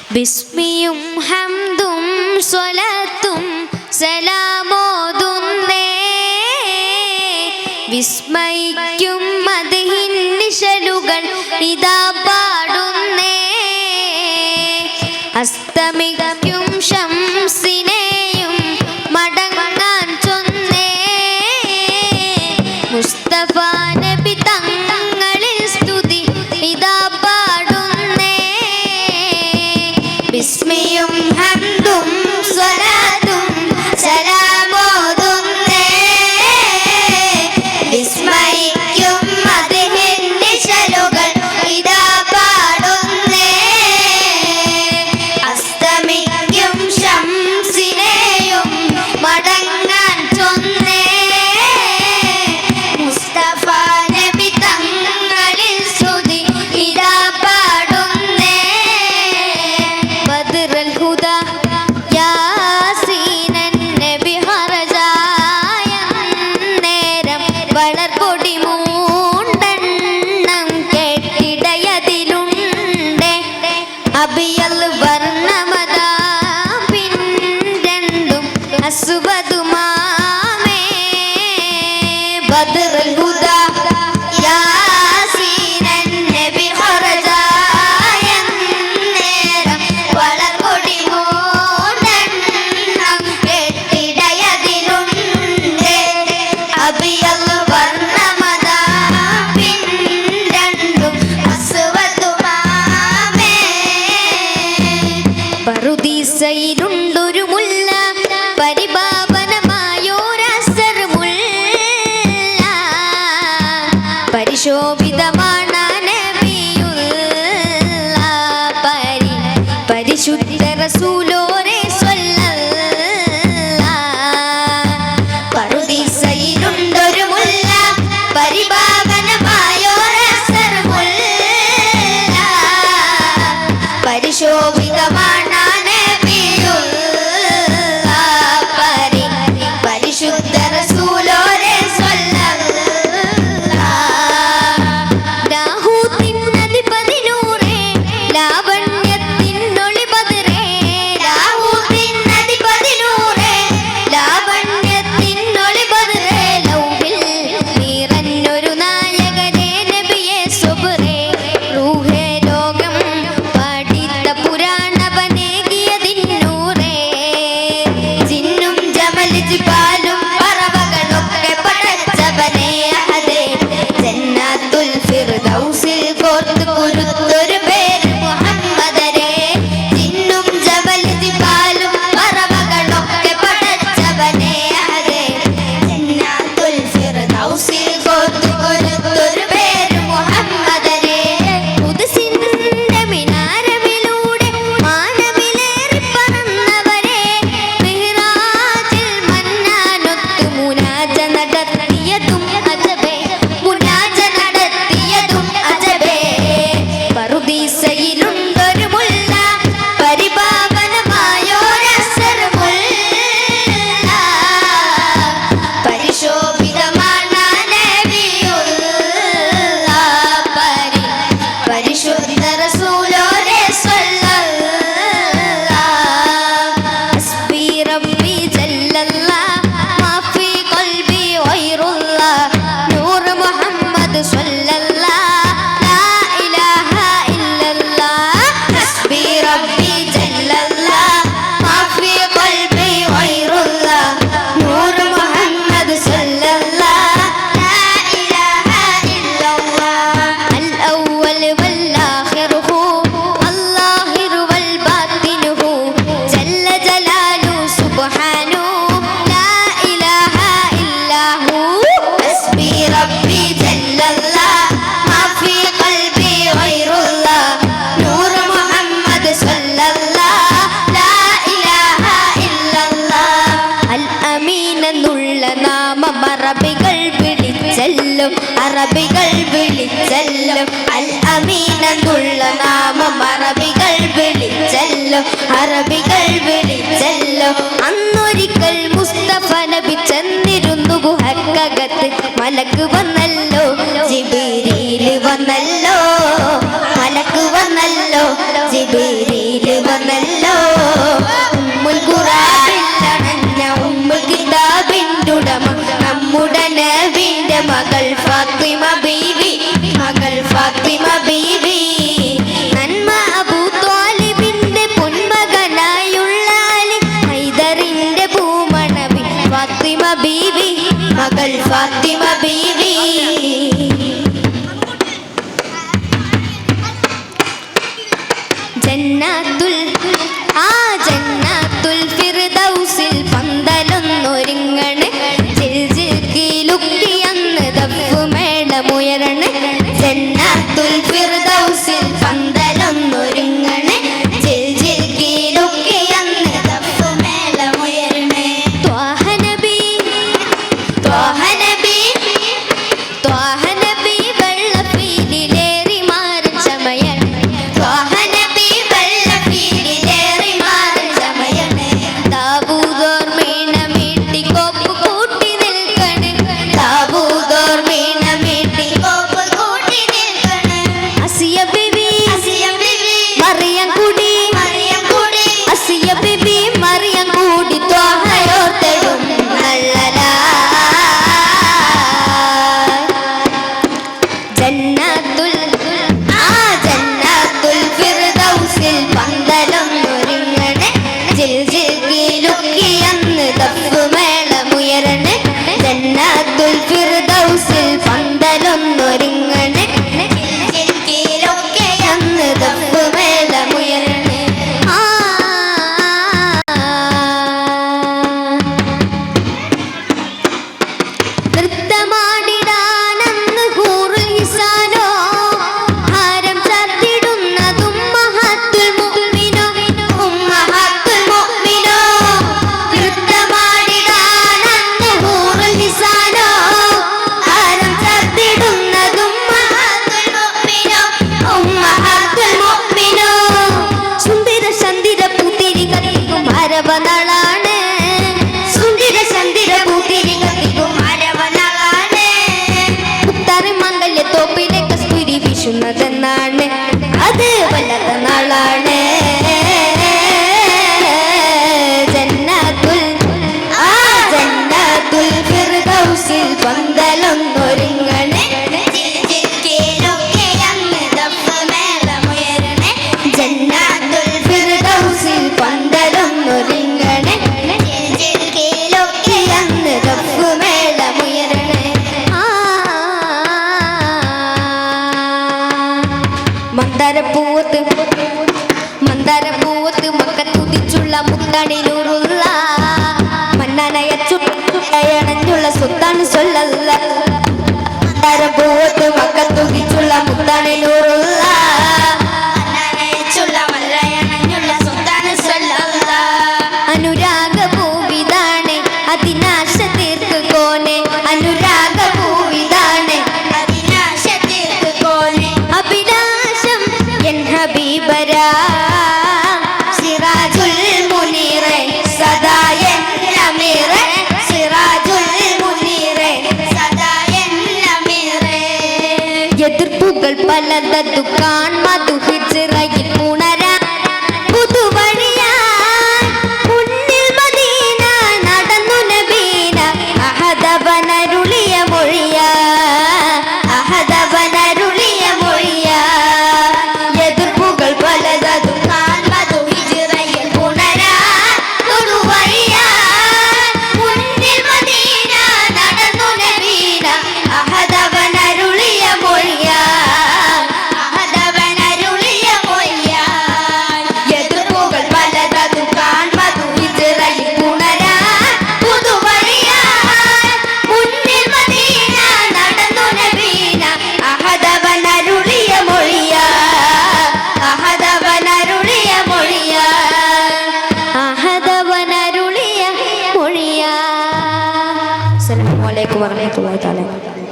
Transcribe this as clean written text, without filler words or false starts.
ബിസ്മിയും ഹംദും സ്വലാത്തും സലാമോതുന്നേ വിസ്മയിക്കും മദ്ഹിൻ നിശലുകൾ ഇതാ പാടുന്നേ അസ്തമിക്കും ശംസിനെയും മടങ്ങാൻ ചൊന്നേ മുസ്തഫ നബി തങ്ങളിൽ സ്തുതി ഇതാ പാടുന്നേ ബിസ്മിയും ഹംദും സ്വലാത്തും സലാമോതുന്നേ വിസ്മയിക്കും മദ്ഹിൻ നിശലുകൾ ഇതാ പാടുന്നേ അസ്തമിക്കും ശംസിനെയും മടങ്ങാൻ ചൊന്നേ മുസ്തഫ നബി തങ്ങളിൽ സ്തുതി ഇതാ പാടുന്നേ ബദ്റുൽ ഹുദാ യാസീനൻ നബി ഹറജായ നേരം വളർകൊടി മൂണ്ടെണ്ണം കെട്ടിടയതിലുണ്ട് അബിയൽ വർണ്ണമതാ പിൻരണ്ടും അസ്വദുമാമേ ബദ്റുൽ ഹുദാ യാസീനൻ നബി ഹറജായ നേരം വളർകൊടി മൂണ്ടെണ്ണം കെട്ടിടയതിലുണ്ട് അബിയൽ വർണ്ണമതാ പിൻരണ്ടും അസ്വദുമാമേ പറുദീസയിലുണ്ടൊരു മുല്ല പരിപാവനമായോരസർ മുല്ല പരിശോഭിതമാണ് നബിയുള്ള പരിശുദ്ധ റസൂലോരെ പറുദീസയിലുണ്ടൊരു മുല്ല പരിപാവനമായോരസർ മുല്ല പരിശോഭിതമാണ് നബിയുള്ള പരിശുദ്ധ റസൂലോരെ രാഹൂത്തിനധിപതിനൂറേ ലാവണ്യത്തിനൊളി ബദറേ രാഹൂത്തിനധിപതിനൂറേ ലാവണ്യത്തിനൊളി ബദറേ ലൗഹിൽ നിറഞ്ഞൊരു നായകനെ നബിയെ സുബ്രേ റൂഹേ ലോകം പഠിത്ത പുരാണവനേകിയതിന്നൂറേ ജിന്നും ജമൽ ജിബാലും പറവകളൊക്കെ പടച്ചവനെ അഹദേ ജന്നാത്തുൽ ഫിർദൗസിൽ കോർത്തു കുരുത്തൊരു പേര് മുഹമ്മദരേ ജിന്നും ജമൽ ജിബാലും പറവകളൊക്കെ പടച്ചവനെ അഹദേ ജന്നാത്തുൽ ഫിർദൗസിൽ കോർത്തു കുരുത്തൊരു പേര് മുഹമ്മദരേ ഖുദ്സിന്റെ മിനാരമിലൂടെ മാനവിലേറി പറന്നവരെ മിഹ്റാജിൽ മന്നാനൊത്ത് മുനാജ നടത്തിയതും അജബേ മുനാജ നടത്തിയതും അജബേ പറുദീസയിലുണ്ടൊരു മുല്ല പരിപാവനമായോരസർ മുല്ല പരിശോഭിതമാണ് നബിയുള്ള പരിശുദ്ധ റസൂലോരെ ഹസ്ബി റബ്ബി ജല്ലല്ലാഹ് മാ ഫീ ഖൽബി ഗൈറുല്ലാഹ് നൂർ മുഹമ്മദ് സ്വല്ലല്ലാഹ് ലാ ഇലാഹ ഇല്ലല്ലാഹ് ഹസ്ബി റബ്ബി ജല്ലല്ലാഹ് മാ ഫീ ഖൽബി ഗൈറുല്ലാഹ് നൂർ മുഹമ്മദ് സ്വല്ലല്ലാഹ് ലാ ഇലാഹ ഇല്ലല്ലാഹ് അൽ അവ്വൽ വൽ ആഖിർ ഹു അല്ലാഹിർ വൽ ബാത്തിൻ ഹു ജല്ല ജലാലു സുബ്ഹാനു ലാ ഇലാഹ ഇല്ലാ ഹു ഹസ്ബി റബ്ബി ജല്ലല്ലാഹ് മാ ഫീ ഖൽബി ഗൈറുല്ലാഹ് നൂർ മുഹമ്മദ് സ്വല്ലല്ലാഹ് ലാ ഇലാഹ ഇല്ലല്ലാഹ് അൽ അമീൻ എന്നുള്ള നാമം അറബികൾ വിളിച്ചെല്ലും അറബികൾ വിളിച്ചെല്ലും അൽ അമീൻ എന്നുള്ള നാമം അറബികൾ വിളിച്ചെല്ലും അറബികൾ വിളിച്ചെല്ലും അന്നൊരിക്കൽ മുസ്തഫ നബി ചെന്നിരുന്നു ഗുഹക്കകത്ത് മലക്ക് വന്നല്ലോ ജിബ്രീൽ വന്നല്ലോ മലക്ക് വന്നല്ലോ ജിബ്രീൽ വന്നല്ലോ മകൾ ഫാത്തിമ ബീവി, മകൾ ഫാത്തിമ ബീവി. നന്മ അബൂ ത്വാലിബിന്റെ പൊന്മകനായുള്ള അലി ഹൈദറിന്റെ പൂമണവി ഫാത്തിമ ബീവി, മകൾ ഫാത്തിമ ബീവി. ജന്നത്തുൽ ജന്നത്തുൽ ഫിർദൗസിൽ പന്തലൊന്നൊരുങ്ങണ്, ജിൽജിൽക്കിലുക്കി അന്ന് ദഫ്ഫുമേളമുയരണ്. ജന്നത്തുൽ ഫിർദൗസിൽ പന്തലൊന്നൊരുങ്ങണ്, ജിൽജിൽക്കിലുക്കി അന്ന് ദഫ്ഫുമേളമുയരണ്. ത്വാഹ നബി, ത്വാഹ നബി, ത്വാഹ നബി വെള്ളപ്പീലിലേറി മാറും ചമയണ്. ത്വാഹ നബി വെള്ളപ്പീലിലേറി മാറും ചമയണ്. താബൂതോർമീണ മീട്ടി കോപ്പ് കൂട്ടി നിൽക്കണ്, താബൂതോർമീണ മീട്ടി കോപ്പ് കൂട്ടി നിൽക്കണ്. അസിയ ബിബി, അസിയ ബിബി മറിയം കൂടി, മറിയം കൂടി അസിയ ബിബി മറിയം കൂടി ത്വാഹയോർത്തടും നല്ലലാ. ജന്നത്തുൽ ജന്നത്തുൽ ഫിർദൗസിൽ പന്തലൊന്നൊരുങ്ങണ്, ജിൽജിൽക്കിലുക്കി അന്ന് ദഫ്ഫുമേളമുയരണ്. ജന്നത്തുൽ ഫിർദൗസിൽ പന്തലൊന്നൊരുങ്ങണ്, ജിൽജിൽക്കിലുക്കി അന്ന് ദഫ്ഫുമേളമുയരണ്. നൃത്തമാടിടാനന്ന് ഹൂറുൽ ഹിസാനോ, ഹാരം ചാർത്തിടുന്നതും ഉമ്മഹാത്തുൽ മുഅ്മിനോ, ഉമ്മഹാത്തുൽ മുഅ്മിനോ. നൃത്തമാടിടാനന്ന് ഹൂറുൽ ഹിസാനോ, ഹാരം ചാർത്തിടുന്നതും ഉമ്മഹാത്തുൽ മുഅ്മിനോ, ഉമ്മഹാത്തുൽ മുഅ്മിനോ. സുന്ദര ചന്ദിര പൂത്തിരി കത്തിക്കും അരവനാളാണ്, സുന്ദര ചന്ദിര പൂത്തിരി കത്തിക്കും അരവനാളാണ്. മുത്താറ് മംഗല്യ തോപ്പിലെ കസ്തൂരി വീശുന്നതെന്നാണ്, അത് വല്ലാത്ത നാളാണ്. ജന്നത്തുൽ ജന്നത്തുൽ ഫിർദൗസിൽ പന്തലൊന്നൊരുങ്ങണ്, ജിൽജിൽക്കിലുക്കി അന്ന് ദഫ്ഫുമേളമുയരണ്. ജന്നത്തുൽ ഫിർദൗസിൽ പന്തലൊന്നൊരുങ്ങണ്, ജിൽജിൽക്കിലുക്കി അന്ന് ദഫ്ഫുമേളമുയരണ്. മന്ദാരപ്പൂവത്ത് മന്ദാരപ്പൂവത്ത് മക്കത്തുതിച്ചുള്ള മുത്തണിലൂറുള്ള മന്നനയച്ചുള്ള സുത്താണ് സൊല്ലല്ല. മന്ദാരപ്പൂവത്ത് മക്കത്തുതിച്ചുള്ള മുത്തണിലൂറുള്ള